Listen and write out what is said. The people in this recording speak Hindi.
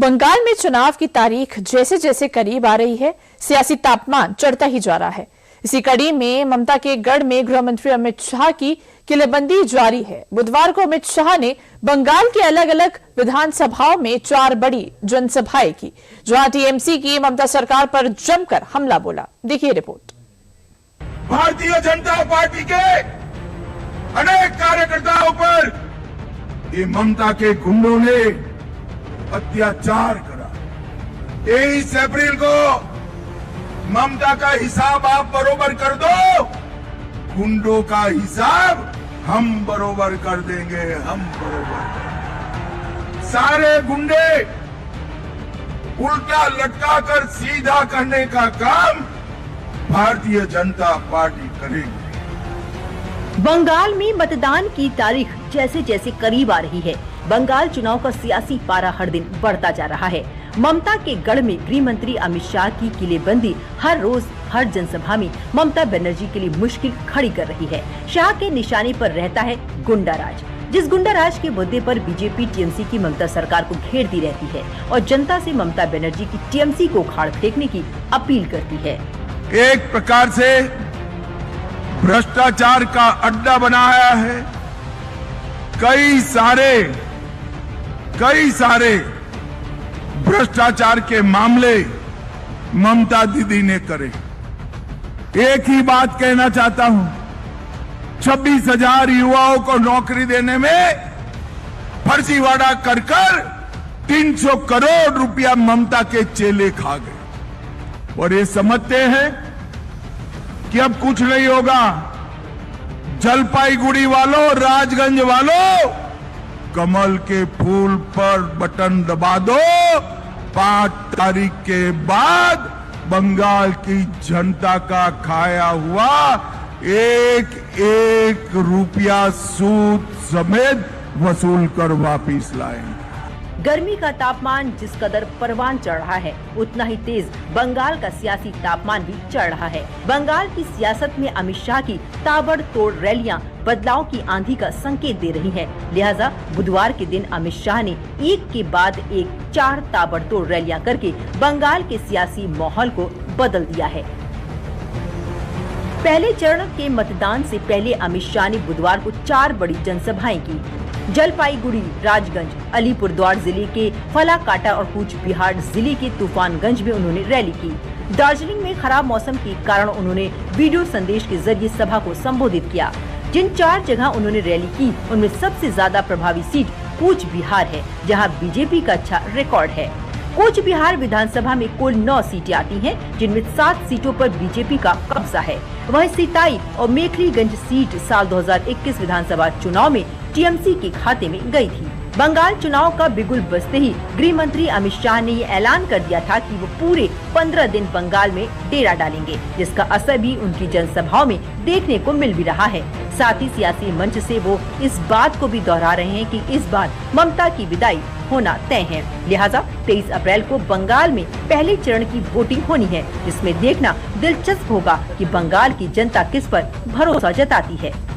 बंगाल में चुनाव की तारीख जैसे जैसे करीब आ रही है, सियासी तापमान चढ़ता ही जा रहा है। इसी कड़ी में ममता के गढ़ में गृह मंत्री अमित शाह की किलेबंदी जारी है। बुधवार को अमित शाह ने बंगाल के अलग अलग विधानसभाओं में 4 बड़ी जनसभाएं की, जहां टीएमसी की ममता सरकार पर जमकर हमला बोला। देखिए रिपोर्ट। भारतीय जनता पार्टी के अनेक कार्यकर्ताओं पर ये ममता के गुंडों ने अत्याचार करा। 23 अप्रैल को ममता का हिसाब आप बरोबर कर दो, गुंडों का हिसाब हम बरोबर कर देंगे। हम बरोबर सारे गुंडे उल्टा लटकाकर सीधा करने का काम भारतीय जनता पार्टी करेगी। बंगाल में मतदान की तारीख जैसे जैसे करीब आ रही है, बंगाल चुनाव का सियासी पारा हर दिन बढ़ता जा रहा है। ममता के गढ़ में गृह मंत्री अमित शाह की किलेबंदी हर रोज हर जनसभा में ममता बनर्जी के लिए मुश्किल खड़ी कर रही है। शाह के निशाने पर रहता है गुंडा राज, जिस गुंडा राज के मुद्दे पर बीजेपी टीएमसी की ममता सरकार को घेरती रहती है और जनता से ममता बनर्जी की टीएमसी को उखाड़ फेंकने की अपील करती है। एक प्रकार से भ्रष्टाचार का अड्डा बनाया है। कई सारे भ्रष्टाचार के मामले ममता दीदी ने करे। एक ही बात कहना चाहता हूं, 26,000 युवाओं को नौकरी देने में फर्जीवाड़ा कर 300 करोड़ रुपया ममता के चेले खा गए। और ये समझते हैं कि अब कुछ नहीं होगा। जलपाईगुड़ी वालों, राजगंज वालों, कमल के फूल पर बटन दबा दो। 5 तारीख के बाद बंगाल की जनता का खाया हुआ एक रुपया सूद समेत वसूल कर वापिस लाएंगे। गर्मी का तापमान जिस कदर परवान चढ़ रहा है, उतना ही तेज बंगाल का सियासी तापमान भी चढ़ रहा है। बंगाल की सियासत में अमित शाह की ताबड़तोड़ रैलियां बदलाव की आंधी का संकेत दे रही हैं। लिहाजा बुधवार के दिन अमित शाह ने एक के बाद एक 4 ताबड़तोड़ रैलियां करके बंगाल के सियासी माहौल को बदल दिया है। पहले चरण के मतदान से पहले अमित शाह ने बुधवार को 4 बड़ी जनसभाएं की। जलपाईगुड़ी, राजगंज, अलीपुरद्वार जिले के फलाकाटा और कूच बिहार जिले के तूफानगंज में उन्होंने रैली की। दार्जिलिंग में खराब मौसम के कारण उन्होंने वीडियो संदेश के जरिए सभा को संबोधित किया। जिन 4 जगह उन्होंने रैली की, उनमें सबसे ज्यादा प्रभावी सीट कूच बिहार है, जहां बीजेपी का अच्छा रिकॉर्ड है। कूच बिहार विधानसभा में कुल 9 सीटें आती हैं, जिनमें 7 सीटों पर बीजेपी का कब्जा है। वहीं सिताई और मेखलीगंज सीट साल 2021 विधानसभा चुनाव में टीएमसी के खाते में गई थी। बंगाल चुनाव का बिगुल बजते ही गृह मंत्री अमित शाह ने ये ऐलान कर दिया था कि वो पूरे 15 दिन बंगाल में डेरा डालेंगे, जिसका असर भी उनकी जनसभाओं में देखने को मिल भी रहा है। साथ ही सियासी मंच से वो इस बात को भी दोहरा रहे हैं कि इस बार ममता की विदाई होना तय है। लिहाजा 23 अप्रैल को बंगाल में पहले चरण की वोटिंग होनी है, जिसमें देखना दिलचस्प होगा कि बंगाल की जनता किस पर भरोसा जताती है।